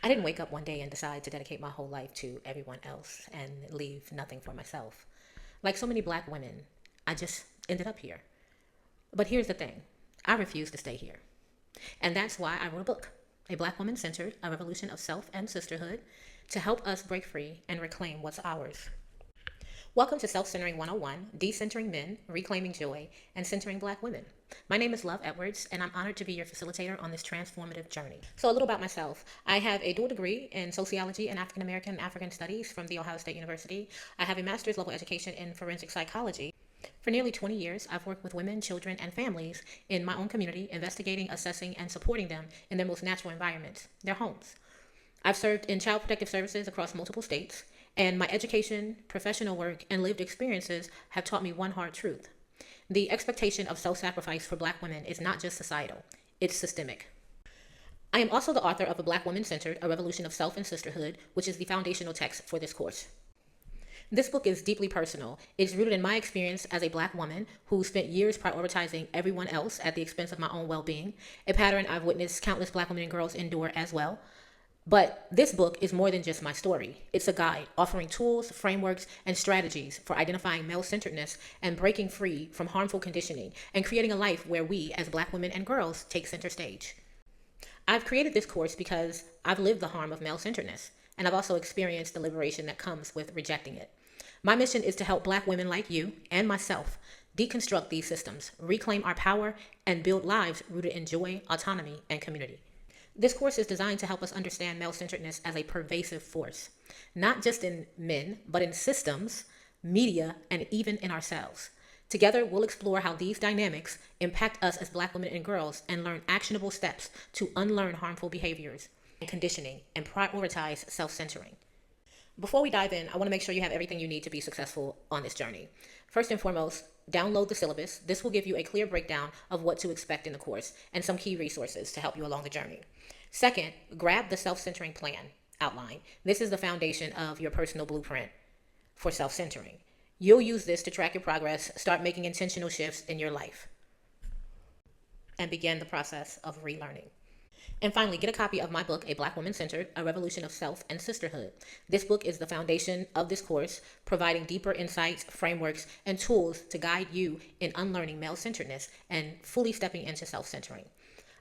I didn't wake up one day and decide to dedicate my whole life to everyone else and leave nothing for myself. Like so many black women, I just ended up here. But here's the thing, I refuse to stay here. And that's why I wrote a book, A Black Woman Centered, A Revolution of Self and Sisterhood, to help us break free and reclaim what's ours. Welcome to Self-Centering 101, Decentering Men, Reclaiming Joy, and Centering Black Women. My name is Love Edwards, and I'm honored to be your facilitator on this transformative journey. So a little about myself. I have a dual degree in Sociology and African American and African Studies from The Ohio State University. I have a master's level education in Forensic Psychology. For nearly 20 years, I've worked with women, children, and families in my own community, investigating, assessing, and supporting them in their most natural environments, their homes. I've served in child protective services across multiple states, and my education, professional work, and lived experiences have taught me one hard truth. The expectation of self-sacrifice for Black women is not just societal, it's systemic. I am also the author of A Black Woman Centered, A Revolution of Self and Sisterhood, which is the foundational text for this course. This book is deeply personal. It's rooted in my experience as a Black woman who spent years prioritizing everyone else at the expense of my own well-being, a pattern I've witnessed countless Black women and girls endure as well. But this book is more than just my story. It's a guide offering tools, frameworks, and strategies for identifying male-centeredness and breaking free from harmful conditioning and creating a life where we, as Black women and girls, take center stage. I've created this course because I've lived the harm of male-centeredness, and I've also experienced the liberation that comes with rejecting it. My mission is to help Black women like you and myself deconstruct these systems, reclaim our power, and build lives rooted in joy, autonomy, and community. This course is designed to help us understand male-centeredness as a pervasive force, not just in men, but in systems, media, and even in ourselves. Together, we'll explore how these dynamics impact us as Black women and girls and learn actionable steps to unlearn harmful behaviors and conditioning and prioritize self-centering. Before we dive in, I want to make sure you have everything you need to be successful on this journey. First and foremost, download the syllabus. This will give you a clear breakdown of what to expect in the course and some key resources to help you along the journey. Second, grab the self-centering plan outline. This is the foundation of your personal blueprint for self-centering. You'll use this to track your progress, start making intentional shifts in your life, and begin the process of relearning. And finally, get a copy of my book, A Black Woman Centered, A Revolution of Self and Sisterhood. This book is the foundation of this course, providing deeper insights, frameworks, and tools to guide you in unlearning male-centeredness and fully stepping into self-centering.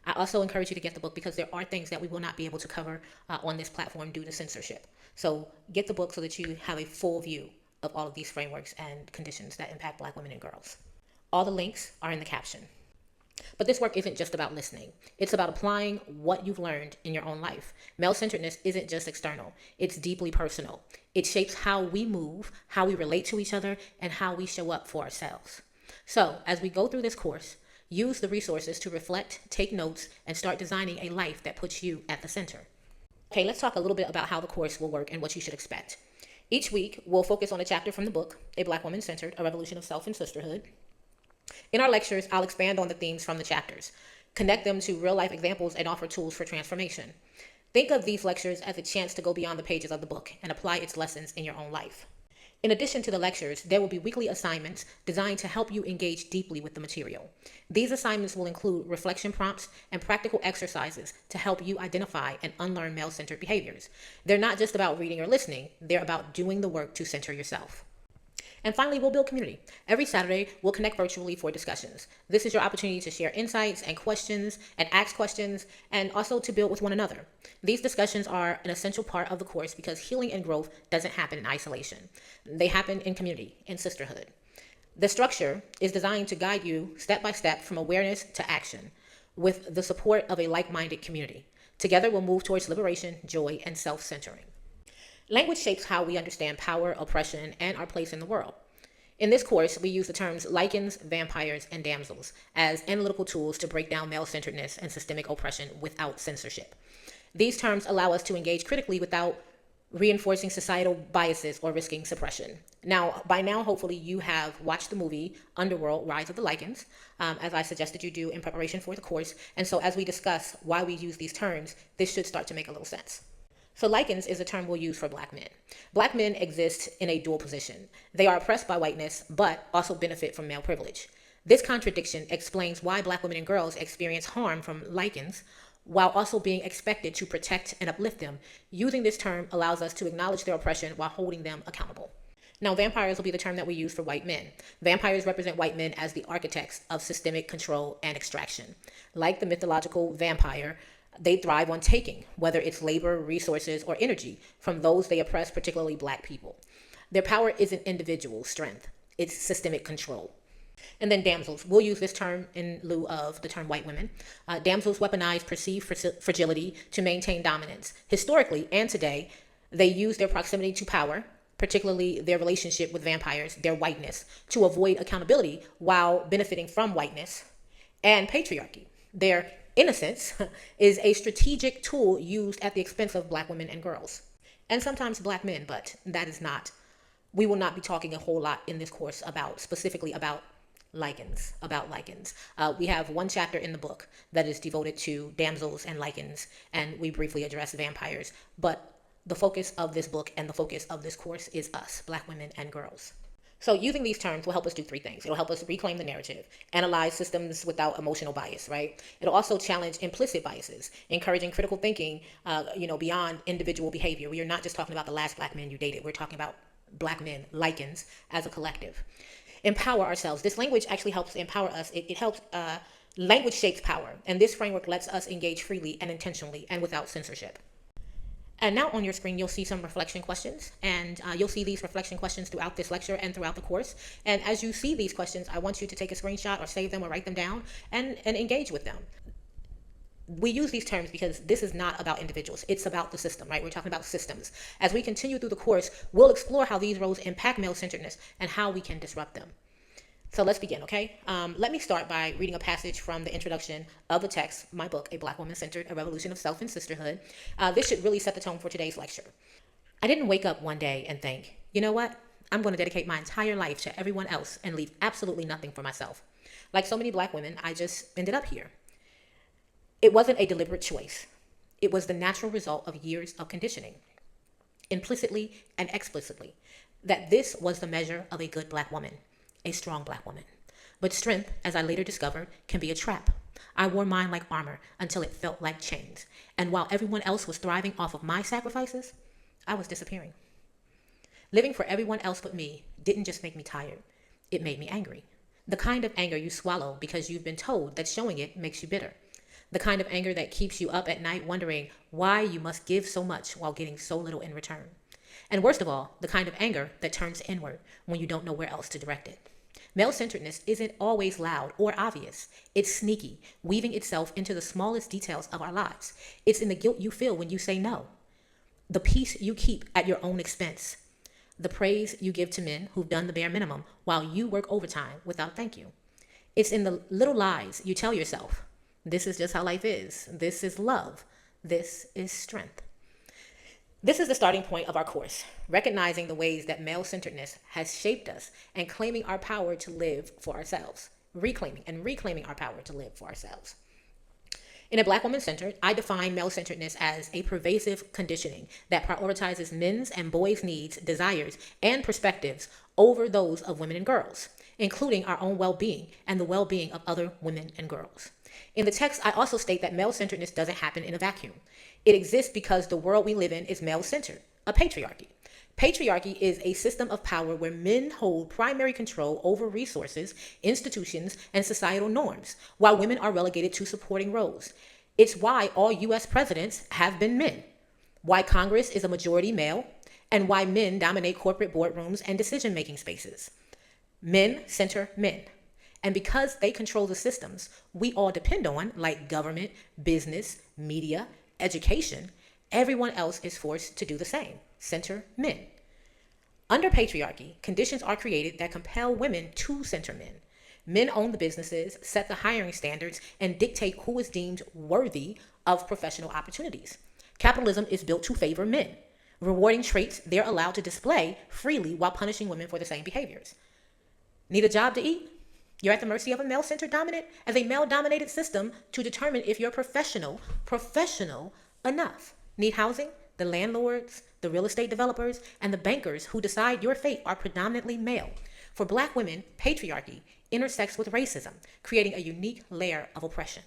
I also encourage you to get the book because there are things that we will not be able to cover on this platform due to censorship. So get the book so that you have a full view of all of these frameworks and conditions that impact Black women and girls. All the links are in the caption. But this work isn't just about listening. It's about applying what you've learned in your own life. Male-centeredness isn't just external. It's deeply personal. It shapes how we move, how we relate to each other, and how we show up for ourselves. So, as we go through this course, use the resources to reflect, take notes, and start designing a life that puts you at the center. Okay, let's talk a little bit about how the course will work and what you should expect. Each week, we'll focus on a chapter from the book, A Black Woman Centered, A Revolution of Self and Sisterhood. In our lectures, I'll expand on the themes from the chapters, connect them to real-life examples, and offer tools for transformation. Think of these lectures as a chance to go beyond the pages of the book and apply its lessons in your own life. In addition to the lectures, there will be weekly assignments designed to help you engage deeply with the material. These assignments will include reflection prompts and practical exercises to help you identify and unlearn male-centered behaviors. They're not just about reading or listening, they're about doing the work to center yourself. And finally, we'll build community. Every Saturday, we'll connect virtually for discussions. This is your opportunity to share insights and questions and ask questions and also to build with one another. These discussions are an essential part of the course because healing and growth doesn't happen in isolation. They happen in community, in sisterhood. The structure is designed to guide you step by step from awareness to action with the support of a like-minded community. Together, we'll move towards liberation, joy, and self-centering. Language shapes how we understand power, oppression, and our place in the world. In this course, we use the terms lichens, vampires, and damsels as analytical tools to break down male-centeredness and systemic oppression without censorship. These terms allow us to engage critically without reinforcing societal biases or risking suppression. By now, hopefully you have watched the movie Underworld, Rise of the Lycans, as I suggested you do in preparation for the course. And so as we discuss why we use these terms, this should start to make a little sense. So lichens is a term we'll use for Black men. Black men exist in a dual position. They are oppressed by whiteness, but also benefit from male privilege. This contradiction explains why Black women and girls experience harm from lichens while also being expected to protect and uplift them. Using this term allows us to acknowledge their oppression while holding them accountable. Now, vampires will be the term that we use for white men. Vampires represent white men as the architects of systemic control and extraction. Like the mythological vampire, they thrive on taking, whether it's labor, resources, or energy, from those they oppress, particularly black people. Their power isn't individual strength, it's systemic control. And then damsels. We'll use this term in lieu of the term white women. Damsels weaponize perceived fragility to maintain dominance. Historically and today, they use their proximity to power, particularly their relationship with vampires, their whiteness, to avoid accountability while benefiting from whiteness and patriarchy. Their innocence is a strategic tool used at the expense of black women and girls, and sometimes black men, but that is not, we will not be talking a whole lot in this course specifically about lichens. We have one chapter in the book that is devoted to damsels and lichens, and we briefly address vampires, but the focus of this book and the focus of this course is us, black women and girls. So using these terms will help us do three things. It'll help us reclaim the narrative, analyze systems without emotional bias, right? It'll also challenge implicit biases, encouraging critical thinking, beyond individual behavior. We are not just talking about the last black men you dated. We're talking about black men, lichens, as a collective. Empower ourselves. This language actually helps empower us. It helps, language shapes power. And this framework lets us engage freely and intentionally and without censorship. And now on your screen, you'll see some reflection questions, and you'll see these reflection questions throughout this lecture and throughout the course. And as you see these questions, I want you to take a screenshot or save them or write them down and engage with them. We use these terms because this is not about individuals. It's about the system, right? We're talking about systems. As we continue through the course, we'll explore how these roles impact male-centeredness and how we can disrupt them. So let's begin, okay? Let me start by reading a passage from the introduction of the text, my book, A Black Woman Centered, A Revolution of Self and Sisterhood. This should really set the tone for today's lecture. I didn't wake up one day and think, you know what? I'm going to dedicate my entire life to everyone else and leave absolutely nothing for myself. Like so many black women, I just ended up here. It wasn't a deliberate choice. It was the natural result of years of conditioning, implicitly and explicitly, that this was the measure of a good black woman. A strong black woman. But strength, as I later discovered, can be a trap. I wore mine like armor until it felt like chains. And while everyone else was thriving off of my sacrifices, I was disappearing. Living for everyone else but me didn't just make me tired. It made me angry. The kind of anger you swallow because you've been told that showing it makes you bitter. The kind of anger that keeps you up at night wondering why you must give so much while getting so little in return. And worst of all, the kind of anger that turns inward when you don't know where else to direct it. Male-centeredness isn't always loud or obvious. It's sneaky, weaving itself into the smallest details of our lives. It's in the guilt you feel when you say no, the peace you keep at your own expense, the praise you give to men who've done the bare minimum while you work overtime without thank you. It's in the little lies you tell yourself. This is just how life is. This is love. This is strength. This is the starting point of our course, recognizing the ways that male-centeredness has shaped us and claiming our power to live for ourselves, reclaiming our power to live for ourselves. In A Black Woman Centered, I define male-centeredness as a pervasive conditioning that prioritizes men's and boys' needs, desires, and perspectives over those of women and girls, including our own well-being and the well-being of other women and girls. In the text, I also state that male-centeredness doesn't happen in a vacuum. It exists because the world we live in is male-centered, a patriarchy. Patriarchy is a system of power where men hold primary control over resources, institutions, and societal norms, while women are relegated to supporting roles. It's why all U.S. presidents have been men, why Congress is a majority male, and why men dominate corporate boardrooms and decision-making spaces. Men center men. And because they control the systems we all depend on, like government, business, media, education, everyone else is forced to do the same, center men. Under patriarchy, conditions are created that compel women to center men. Men own the businesses, set the hiring standards, and dictate who is deemed worthy of professional opportunities. Capitalism is built to favor men, rewarding traits they're allowed to display freely while punishing women for the same behaviors. Need a job to eat? You're at the mercy of a male-centered male-dominated system to determine if you're professional enough. Need housing? The landlords, the real estate developers, and the bankers who decide your fate are predominantly male. For black women, patriarchy intersects with racism, creating a unique layer of oppression.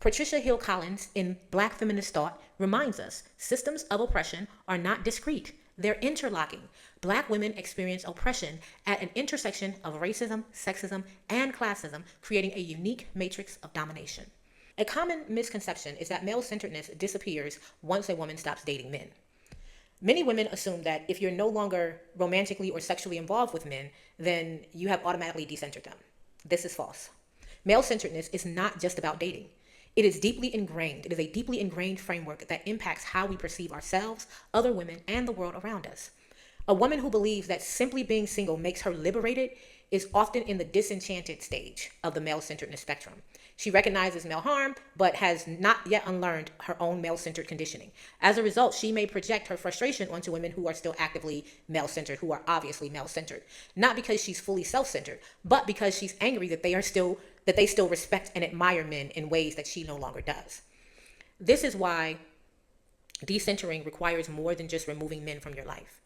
Patricia Hill Collins in Black Feminist Thought reminds us systems of oppression are not discrete, they're interlocking. Black women experience oppression at an intersection of racism, sexism, and classism, creating a unique matrix of domination. A common misconception is that male-centeredness disappears once a woman stops dating men. Many women assume that if you're no longer romantically or sexually involved with men, then you have automatically decentered them. This is false. Male-centeredness is not just about dating. It is deeply ingrained. It is a deeply ingrained framework that impacts how we perceive ourselves, other women, and the world around us. A woman who believes that simply being single makes her liberated is often in the disenchanted stage of the male-centeredness spectrum. She recognizes male harm, but has not yet unlearned her own male-centered conditioning. As a result, she may project her frustration onto women who are still actively male-centered, who are obviously male-centered. Not because she's fully self-centered, but because she's angry that they still respect and admire men in ways that she no longer does. This is why decentering requires more than just removing men from your life.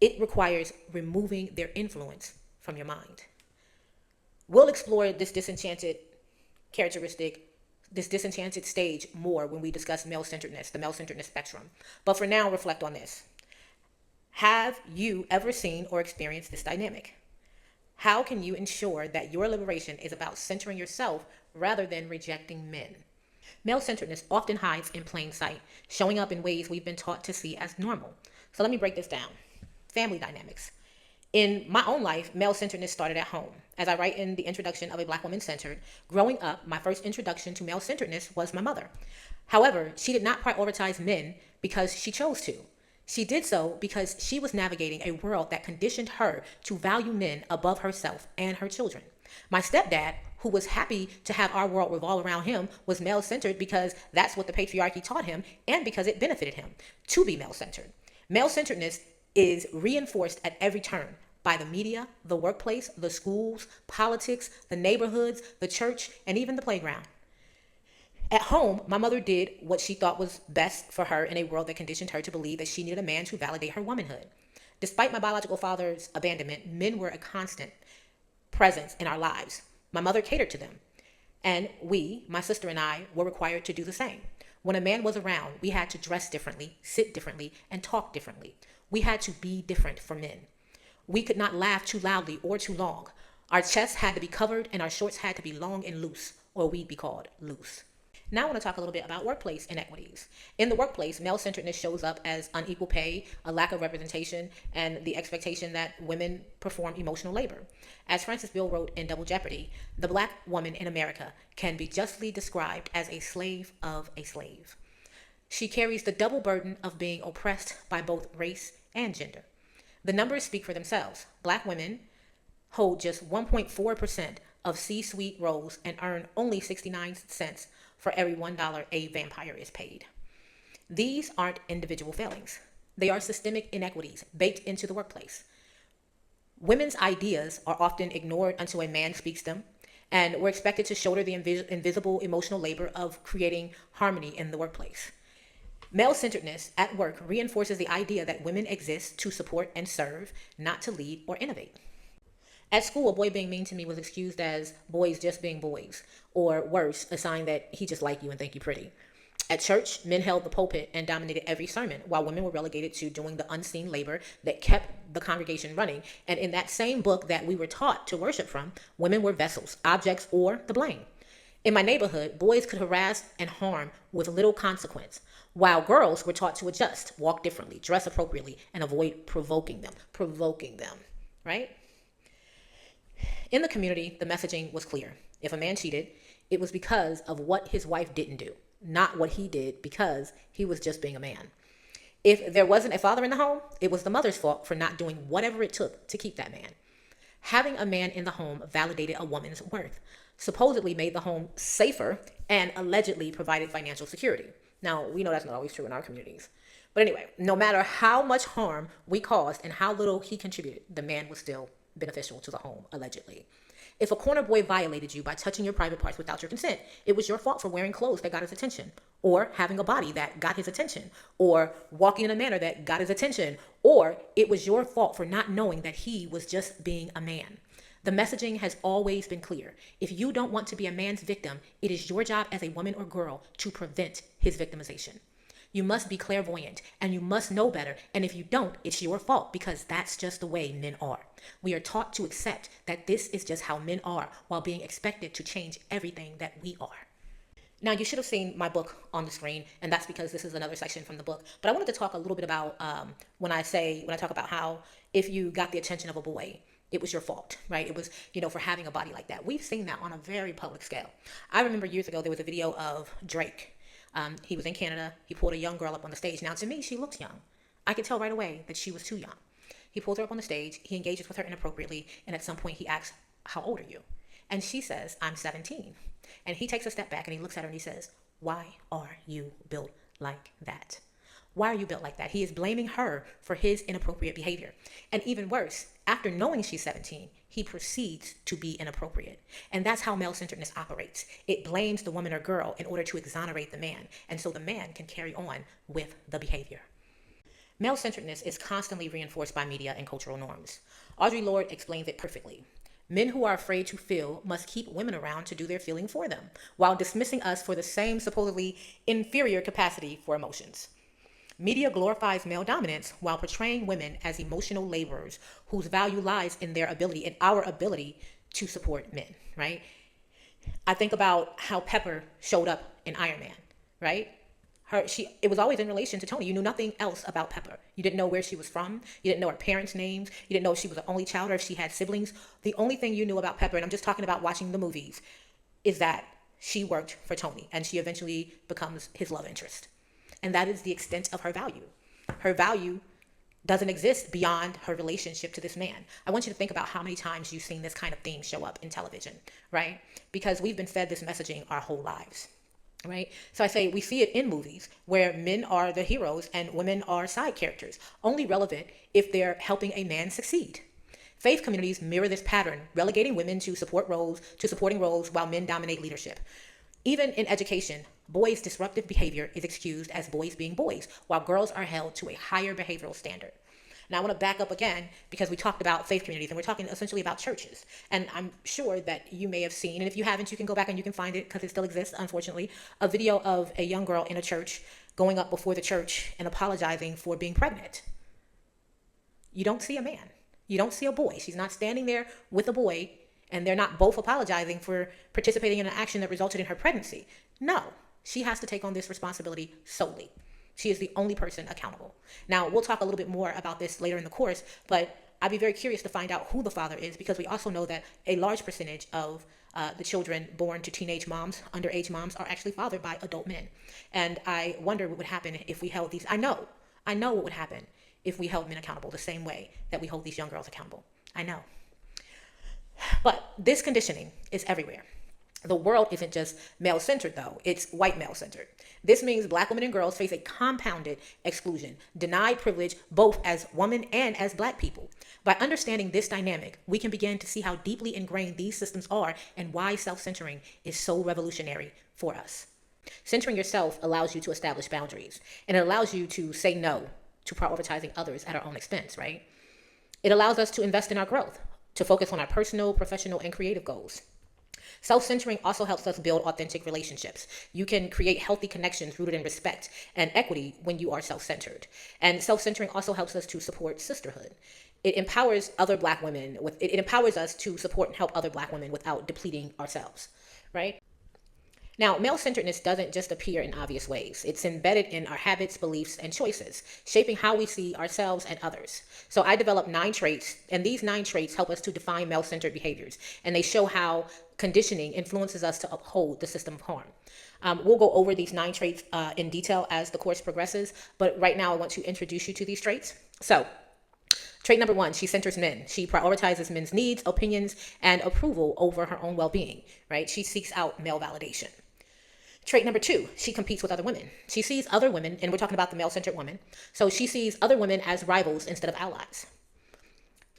It requires removing their influence from your mind. We'll explore this disenchanted stage more when we discuss male-centeredness, the male-centeredness spectrum. But for now, reflect on this. Have you ever seen or experienced this dynamic? How can you ensure that your liberation is about centering yourself rather than rejecting men? Male-centeredness often hides in plain sight, showing up in ways we've been taught to see as normal. So let me break this down. Family dynamics. In my own life, male-centeredness started at home. As I write in the introduction of A Black Woman Centered, growing up, my first introduction to male-centeredness was my mother. However, she did not prioritize men because she chose to. She did so because she was navigating a world that conditioned her to value men above herself and her children. My stepdad, who was happy to have our world revolve around him, was male-centered because that's what the patriarchy taught him and because it benefited him to be male-centered. Male-centeredness is reinforced at every turn by the media, the workplace, the schools, politics, the neighborhoods, the church, and even the playground. At home, my mother did what she thought was best for her in a world that conditioned her to believe that she needed a man to validate her womanhood. Despite my biological father's abandonment, men were a constant presence in our lives. My mother catered to them. And we, my sister and I, were required to do the same. When a man was around, we had to dress differently, sit differently, and talk differently. We had to be different for men. We could not laugh too loudly or too long. Our chests had to be covered and our shorts had to be long and loose, or we'd be called loose. Now I want to talk a little bit about workplace inequities. In the workplace, male-centeredness shows up as unequal pay, a lack of representation, and the expectation that women perform emotional labor. As Francis Bill wrote in Double Jeopardy, the Black woman in America can be justly described as a slave of a slave. She carries the double burden of being oppressed by both race and gender. The numbers speak for themselves. Black women hold just 1.4% of C-suite roles and earn only 69 cents for every $1 a vampire is paid. These aren't individual failings. They are systemic inequities baked into the workplace. Women's ideas are often ignored until a man speaks them, and we're expected to shoulder the invisible emotional labor of creating harmony in the workplace. Male-centeredness at work reinforces the idea that women exist to support and serve, not to lead or innovate. At school, a boy being mean to me was excused as boys just being boys, or worse, a sign that he just liked you and think you pretty. At church, men held the pulpit and dominated every sermon, while women were relegated to doing the unseen labor that kept the congregation running. And in that same book that we were taught to worship from, women were vessels, objects, or the blame. In my neighborhood, boys could harass and harm with little consequence, while girls were taught to adjust, walk differently, dress appropriately, and avoid provoking them, right? In the community, the messaging was clear. If a man cheated, it was because of what his wife didn't do, not what he did because he was just being a man. If there wasn't a father in the home, it was the mother's fault for not doing whatever it took to keep that man. Having a man in the home validated a woman's worth, supposedly made the home safer, and allegedly provided financial security. Now, we know that's not always true in our communities. But anyway, no matter how much harm we caused and how little he contributed, the man was still beneficial to the home, allegedly. If a corner boy violated you by touching your private parts without your consent, it was your fault for wearing clothes that got his attention, or having a body that got his attention, or walking in a manner that got his attention, or it was your fault for not knowing that he was just being a man. The messaging has always been clear. If you don't want to be a man's victim, it is your job as a woman or girl to prevent his victimization. You must be clairvoyant and you must know better. And if you don't, it's your fault because that's just the way men are. We are taught to accept that this is just how men are while being expected to change everything that we are. Now, you should have seen my book on the screen, and that's because this is another section from the book. But I wanted to talk a little bit about when I talk about how if you got the attention of a boy, it was your fault, right? It was, for having a body like that. We've seen that on a very public scale. I remember years ago, there was a video of Drake. He was in Canada. He pulled a young girl up on the stage. Now, to me, she looks young. I could tell right away that she was too young. He pulls her up on the stage. He engages with her inappropriately. And at some point, he asks, "How old are you?" And she says, "I'm 17. And he takes a step back and he looks at her and he says, "Why are you built like that? Why are you built like that?" He is blaming her for his inappropriate behavior. And even worse, after knowing she's 17, he proceeds to be inappropriate. And that's how male-centeredness operates. It blames the woman or girl in order to exonerate the man. And so the man can carry on with the behavior. Male-centeredness is constantly reinforced by media and cultural norms. Audre Lorde explains it perfectly. Men who are afraid to feel must keep women around to do their feeling for them, while dismissing us for the same supposedly inferior capacity for emotions. Media glorifies male dominance while portraying women as emotional laborers whose value lies in our ability to support men, right? I think about how Pepper showed up in Iron Man, right? It was always in relation to Tony. You knew nothing else about Pepper. You didn't know where she was from. You didn't know her parents' names. You didn't know if she was the only child or if she had siblings. The only thing you knew about Pepper, and I'm just talking about watching the movies, is that she worked for Tony and she eventually becomes his love interest. And that is the extent of her value. Her value doesn't exist beyond her relationship to this man. I want you to think about how many times you've seen this kind of theme show up in television, right? Because we've been fed this messaging our whole lives, right? So I say we see it in movies where men are the heroes and women are side characters, only relevant if they're helping a man succeed. Faith communities mirror this pattern, relegating women to supporting roles while men dominate leadership. Even in education, boys' disruptive behavior is excused as boys being boys, while girls are held to a higher behavioral standard. Now, I want to back up again because we talked about faith communities and we're talking essentially about churches. And I'm sure that you may have seen, and if you haven't, you can go back and you can find it because it still exists, unfortunately, a video of a young girl in a church going up before the church and apologizing for being pregnant. You don't see a man. You don't see a boy. She's not standing there with a boy and they're not both apologizing for participating in an action that resulted in her pregnancy. No, she has to take on this responsibility solely. She is the only person accountable. Now, we'll talk a little bit more about this later in the course, but I'd be very curious to find out who the father is because we also know that a large percentage of the children born to teenage moms, underage moms, are actually fathered by adult men. And I wonder what would happen if we held these. I know what would happen if we held men accountable the same way that we hold these young girls accountable. I know. But this conditioning is everywhere. The world isn't just male-centered, though. It's white male-centered. This means Black women and girls face a compounded exclusion, denied privilege both as women and as Black people. By understanding this dynamic, we can begin to see how deeply ingrained these systems are and why self-centering is so revolutionary for us. Centering yourself allows you to establish boundaries, and it allows you to say no to prioritizing others at our own expense, right? It allows us to invest in our growth, to focus on our personal, professional, and creative goals. Self-centering also helps us build authentic relationships. You can create healthy connections rooted in respect and equity when you are self-centered. And self-centering also helps us to support sisterhood. It empowers other Black women. It empowers us to support and help other Black women without depleting ourselves, right? Now, male-centeredness doesn't just appear in obvious ways. It's embedded in our habits, beliefs, and choices, shaping how we see ourselves and others. So I developed 9 traits, and these 9 traits help us to define male-centered behaviors, and they show how conditioning influences us to uphold the system of harm. We'll go over these 9 traits in detail as the course progresses, but right now I want to introduce you to these traits. So, trait number 1, she centers men. She prioritizes men's needs, opinions, and approval over her own well-being, right? She seeks out male validation. Trait number 2, she competes with other women. She sees other women, and we're talking about the male-centered woman, so she sees other women as rivals instead of allies.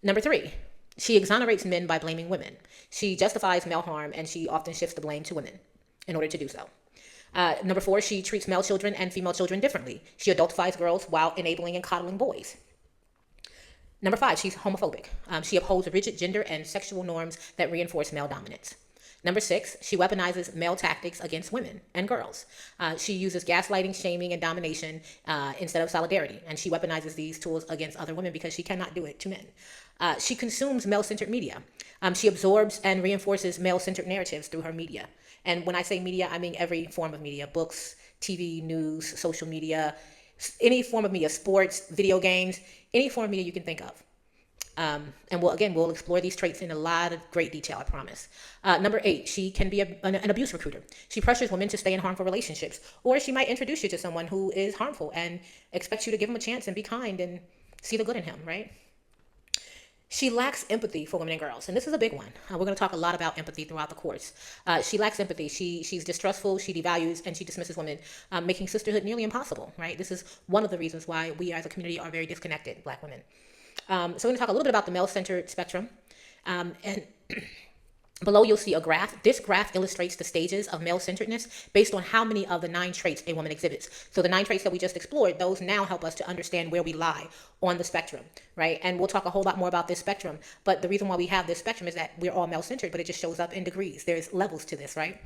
Number 3, she exonerates men by blaming women. She justifies male harm, and she often shifts the blame to women in order to do so. Number 4, she treats male children and female children differently. She adultifies girls while enabling and coddling boys. Number 5, she's homophobic. She upholds rigid gender and sexual norms that reinforce male dominance. Number 6, she weaponizes male tactics against women and girls. She uses gaslighting, shaming, and domination instead of solidarity. And she weaponizes these tools against other women because she cannot do it to men. She consumes male-centered media. She absorbs and reinforces male-centered narratives through her media. And when I say media, I mean every form of media: books, TV, news, social media, any form of media, sports, video games, any form of media you can think of. And we'll explore these traits in a lot of great detail, I promise. Number 8, she can be an abuse recruiter. She pressures women to stay in harmful relationships, or she might introduce you to someone who is harmful and expects you to give him a chance and be kind and see the good in him, right? She lacks empathy for women and girls, and this is a big one. We're going to talk a lot about empathy throughout the course. She lacks empathy. She's distrustful, she devalues, and she dismisses women, making sisterhood nearly impossible, right? This is one of the reasons why we as a community are very disconnected, Black women. So we're going to talk a little bit about the male-centered spectrum. And below you'll see a graph. This graph illustrates the stages of male-centeredness based on how many of the 9 traits a woman exhibits. So the 9 traits that we just explored, those now help us to understand where we lie on the spectrum, right? And we'll talk a whole lot more about this spectrum. But the reason why we have this spectrum is that we're all male-centered, but it just shows up in degrees. There's levels to this, right?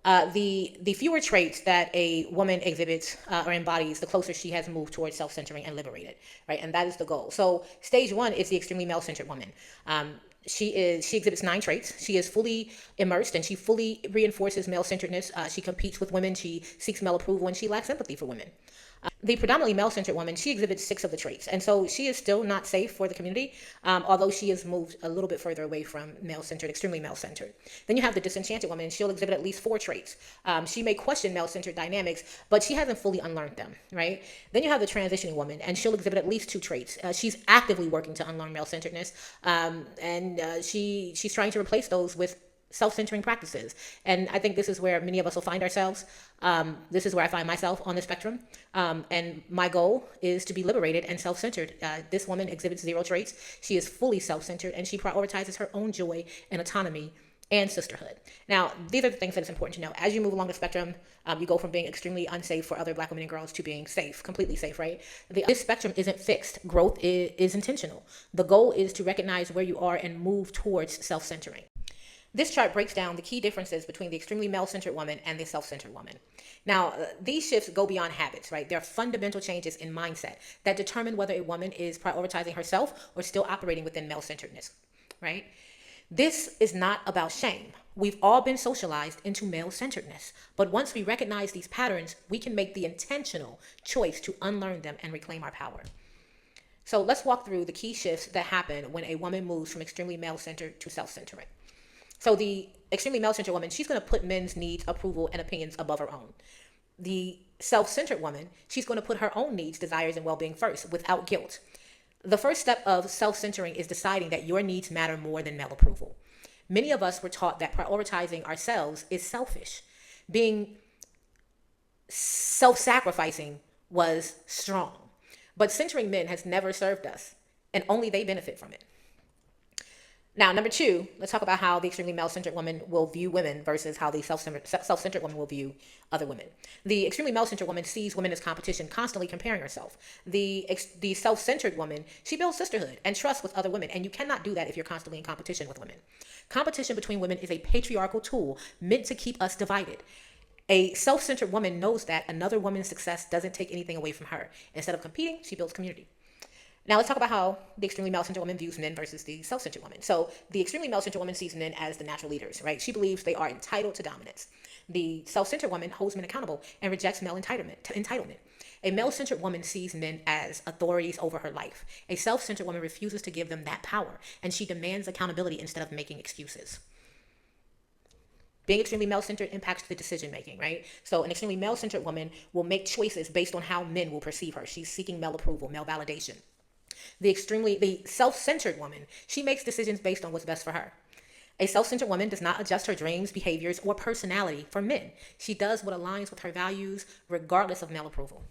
The fewer traits that a woman exhibits or embodies, the closer she has moved towards self-centering and liberated, right? And that is the goal. So stage 1 is the extremely male-centered woman. She exhibits 9 traits. She is fully immersed and she fully reinforces male-centeredness. She competes with women. She seeks male approval and she lacks empathy for women. The predominantly male-centered woman, she exhibits 6 of the traits. And so she is still not safe for the community, although she has moved a little bit further away from male-centered, extremely male-centered. Then you have the disenchanted woman. She'll exhibit at least 4 traits. She may question male-centered dynamics, but she hasn't fully unlearned them, right? Then you have the transitioning woman, and she'll exhibit at least 2 traits. She's actively working to unlearn male-centeredness, and she's trying to replace those with self-centering practices. And I think this is where many of us will find ourselves. This is where I find myself on the spectrum. And my goal is to be liberated and self-centered. This woman exhibits 0 traits. She is fully self-centered and she prioritizes her own joy and autonomy and sisterhood. Now, these are the things that it's important to know. As you move along the spectrum, you go from being extremely unsafe for other Black women and girls to being safe, completely safe, right? This spectrum isn't fixed. Growth is intentional. The goal is to recognize where you are and move towards self-centering. This chart breaks down the key differences between the extremely male-centered woman and the self-centered woman. Now, these shifts go beyond habits, right? There are fundamental changes in mindset that determine whether a woman is prioritizing herself or still operating within male-centeredness, right? This is not about shame. We've all been socialized into male-centeredness, but once we recognize these patterns, we can make the intentional choice to unlearn them and reclaim our power. So let's walk through the key shifts that happen when a woman moves from extremely male-centered to self-centering. So the extremely male-centered woman, she's going to put men's needs, approval, and opinions above her own. The self-centered woman, she's going to put her own needs, desires, and well-being first without guilt. The first step of self-centering is deciding that your needs matter more than male approval. Many of us were taught that prioritizing ourselves is selfish. Being self-sacrificing was strong. But centering men has never served us, and only they benefit from it. Now, number 2, let's talk about how the extremely male-centered woman will view women versus how the self-centered woman will view other women. The extremely male-centered woman sees women as competition, constantly comparing herself. The self-centered woman, she builds sisterhood and trust with other women, and you cannot do that if you're constantly in competition with women. Competition between women is a patriarchal tool meant to keep us divided. A self-centered woman knows that another woman's success doesn't take anything away from her. Instead of competing, she builds community. Now let's talk about how the extremely male-centered woman views men versus the self-centered woman. So the extremely male-centered woman sees men as the natural leaders, right? She believes they are entitled to dominance. The self-centered woman holds men accountable and rejects male entitlement. A male-centered woman sees men as authorities over her life. A self-centered woman refuses to give them that power, and she demands accountability instead of making excuses. Being extremely male-centered impacts the decision-making, right? So an extremely male-centered woman will make choices based on how men will perceive her. She's seeking male approval, male validation. The self-centered woman, she makes decisions based on what's best for her. A self-centered woman does not adjust her dreams, behaviors, or personality for men. She does what aligns with her values, regardless of male approval.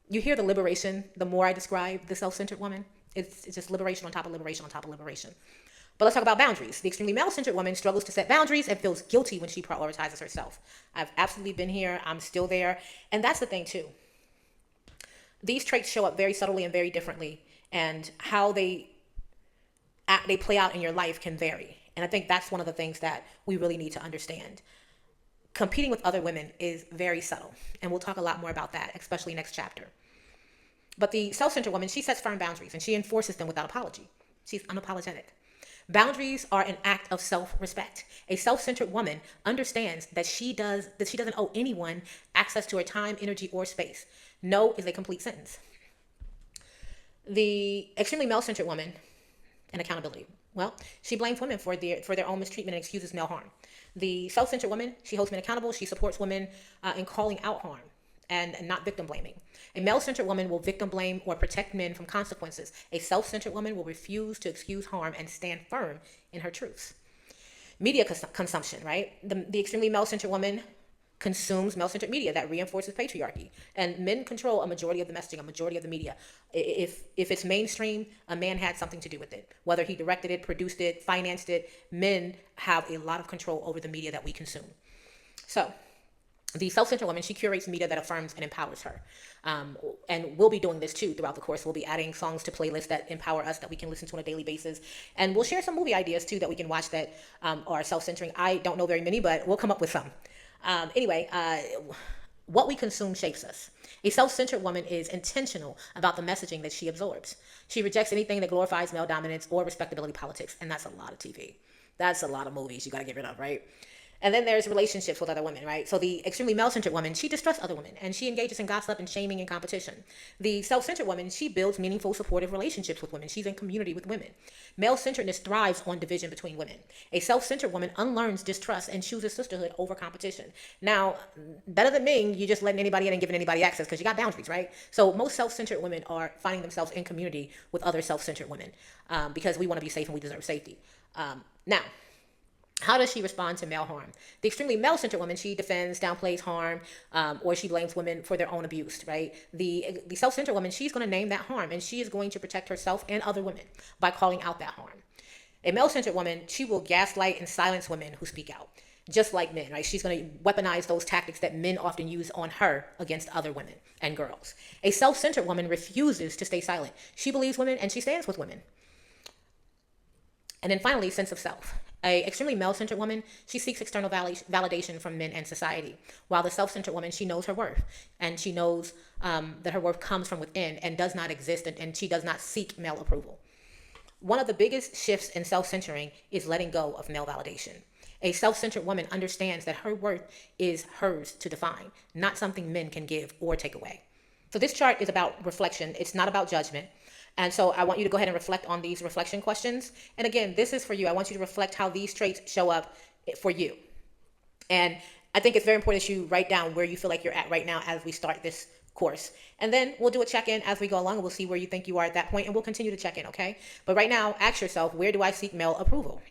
You hear the liberation the more I describe the self-centered woman. It's just liberation on top of liberation on top of liberation. But let's talk about boundaries. The extremely male-centered woman struggles to set boundaries and feels guilty when she prioritizes herself. I've absolutely been here. I'm still there. And that's the thing, too. These traits show up very subtly and very differently and how they play out in your life can vary. And I think that's one of the things that we really need to understand. Competing with other women is very subtle, and we'll talk a lot more about that, especially next chapter. But the self-centered woman, she sets firm boundaries and she enforces them without apology. She's unapologetic. Boundaries are an act of self-respect. A self-centered woman understands that she doesn't owe anyone access to her time, energy, or space. No is a complete sentence. The extremely male-centered woman and accountability. Well, she blames women for their own mistreatment and excuses male harm. The self-centered woman, she holds men accountable. She supports women in calling out harm and not victim blaming. A male-centered woman will victim blame or protect men from consequences. A self-centered woman will refuse to excuse harm and stand firm in her truths. Media consumption, right? The extremely male-centered woman consumes male-centered media that reinforces patriarchy, and men control a majority of the messaging, a majority of the media. If it's mainstream, a man had something to do with it. Whether he directed it, produced it, financed it, men have a lot of control over the media that we consume. So the self-centered woman, she curates media that affirms and empowers her. And we'll be doing this too throughout the course. We'll be adding songs to playlists that empower us, that we can listen to on a daily basis. And we'll share some movie ideas too that we can watch that are self-centering. I don't know very many, but we'll come up with some. What we consume shapes us. A self-centered woman is intentional about the messaging that she absorbs. She rejects anything that glorifies male dominance or respectability politics. And that's a lot of TV. That's a lot of movies you got to get rid of, right? And then there's relationships with other women, right? So the extremely male-centered woman, she distrusts other women and she engages in gossip and shaming and competition. The self-centered woman, she builds meaningful, supportive relationships with women. She's in community with women. Male-centeredness thrives on division between women. A self-centered woman unlearns distrust and chooses sisterhood over competition. Now, that doesn't mean you're just letting anybody in and giving anybody access, because you got boundaries, right? So most self-centered women are finding themselves in community with other self-centered women because we want to be safe and we deserve safety. Now, how does she respond to male harm? The extremely male-centered woman, she defends, downplays harm, or she blames women for their own abuse, right? The self-centered woman, she's going to name that harm, and she is going to protect herself and other women by calling out that harm. A male-centered woman, she will gaslight and silence women who speak out, just like men, right? She's going to weaponize those tactics that men often use on her against other women and girls. A self-centered woman refuses to stay silent. She believes women and she stands with women. And then finally, sense of self. A extremely male-centered woman, she seeks external validation from men and society, while the self-centered woman, she knows her worth, and she knows that her worth comes from within and does not exist, and she does not seek male approval. One of the biggest shifts in self-centering is letting go of male validation. A self-centered woman understands that her worth is hers to define, not something men can give or take away. So this chart is about reflection. It's not about judgment. And so I want you to go ahead and reflect on these reflection questions. And again, this is for you. I want you to reflect how these traits show up for you. And I think it's very important that you write down where you feel like you're at right now as we start this course. And then we'll do a check-in as we go along, and we'll see where you think you are at that point, and we'll continue to check in, okay? But right now, ask yourself, where do I seek male approval?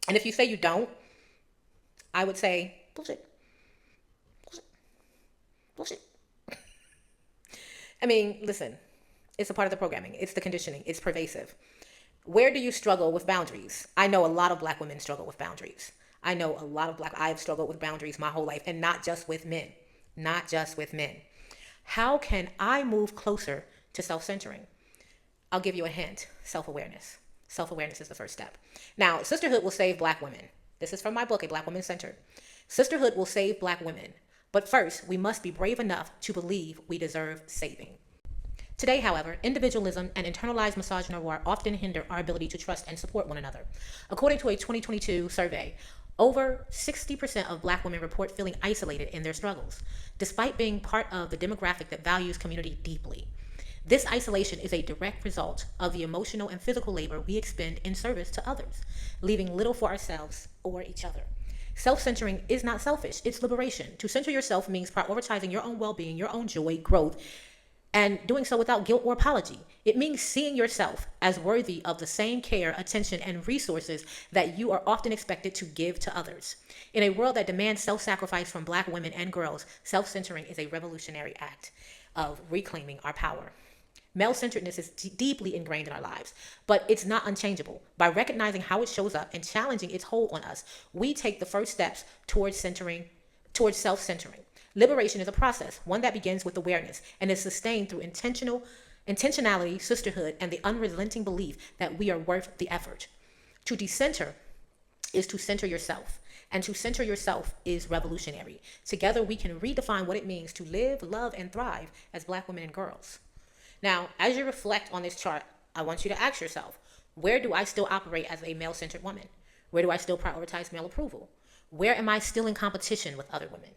And if you say you don't, I would say, bullshit. Bullshit. I mean, listen. It's a part of the programming. It's the conditioning. It's pervasive. Where do you struggle with boundaries? I know a lot of black women struggle with boundaries. I've struggled with boundaries my whole life, and not just with men. Not just with men. How can I move closer to self-centering? I'll give you a hint. Self-awareness. Self-awareness is the first step. Now, sisterhood will save black women. This is from my book, A Black Woman Centered. Sisterhood will save black women. But first, we must be brave enough to believe we deserve saving. Today, however, individualism and internalized misogyny often hinder our ability to trust and support one another. According to a 2022 survey, over 60% of black women report feeling isolated in their struggles, despite being part of the demographic that values community deeply. This isolation is a direct result of the emotional and physical labor we expend in service to others, leaving little for ourselves or each other. Self-centering is not selfish, it's liberation. To center yourself means prioritizing your own well-being, your own joy, growth, and doing so without guilt or apology. It means seeing yourself as worthy of the same care, attention, and resources that you are often expected to give to others. In a world that demands self-sacrifice from black women and girls, self-centering is a revolutionary act of reclaiming our power. Male-centeredness is deeply ingrained in our lives, but it's not unchangeable. By recognizing how it shows up and challenging its hold on us, we take the first steps towards self-centering. Liberation is a process, one that begins with awareness and is sustained through intentional intentionality, sisterhood, and the unrelenting belief that we are worth the effort. To decenter is to center yourself. And to center yourself is revolutionary. Together, we can redefine what it means to live, love, and thrive as Black women and girls. Now, as you reflect on this chart, I want you to ask yourself, where do I still operate as a male-centered woman? Where do I still prioritize male approval? Where am I still in competition with other women?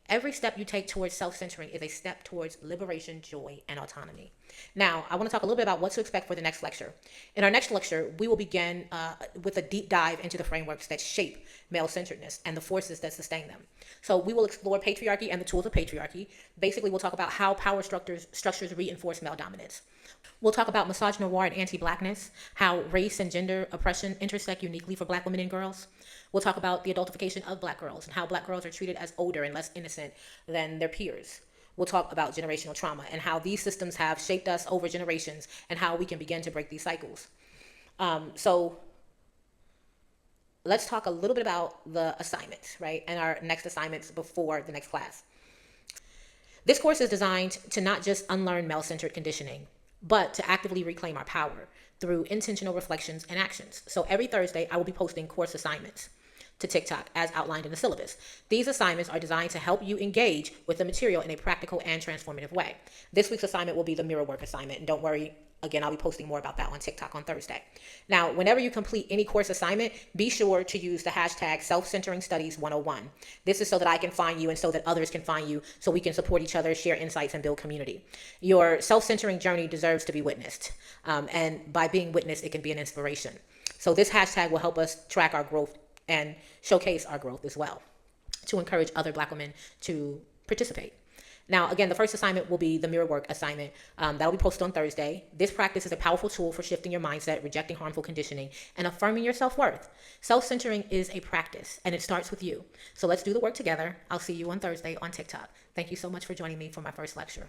Every step you take towards self-centering is a step towards liberation, joy, and autonomy. Now, I want to talk a little bit about what to expect for the next lecture. In our next lecture, we will begin with a deep dive into the frameworks that shape male-centeredness and the forces that sustain them. So we will explore patriarchy and the tools of patriarchy. Basically, we'll talk about how power structures reinforce male dominance. We'll talk about misogynoir and anti-Blackness, how race and gender oppression intersect uniquely for Black women and girls. We'll talk about the adultification of Black girls and how Black girls are treated as older and less innocent than their peers. We'll talk about generational trauma and how these systems have shaped us over generations and how we can begin to break these cycles. So let's talk a little bit about the assignments, right? And our next assignments before the next class. This course is designed to not just unlearn male-centered conditioning, but to actively reclaim our power through intentional reflections and actions. So every Thursday, I will be posting course assignments to TikTok as outlined in the syllabus. These assignments are designed to help you engage with the material in a practical and transformative way. This week's assignment will be the mirror work assignment. And don't worry, again, I'll be posting more about that on TikTok on Thursday. Now, whenever you complete any course assignment, be sure to use the hashtag self-centering studies 101. This is so that I can find you and so that others can find you, so we can support each other, share insights, and build community. Your self-centering journey deserves to be witnessed. And by being witnessed, it can be an inspiration. So this hashtag will help us track our growth and showcase our growth as well, to encourage other Black women to participate. Now, again, the first assignment will be the mirror work assignment. That will be posted on Thursday. This practice is a powerful tool for shifting your mindset, rejecting harmful conditioning, and affirming your self-worth. Self-centering is a practice, and it starts with you. So let's do the work together. I'll see you on Thursday on TikTok. Thank you so much for joining me for my first lecture.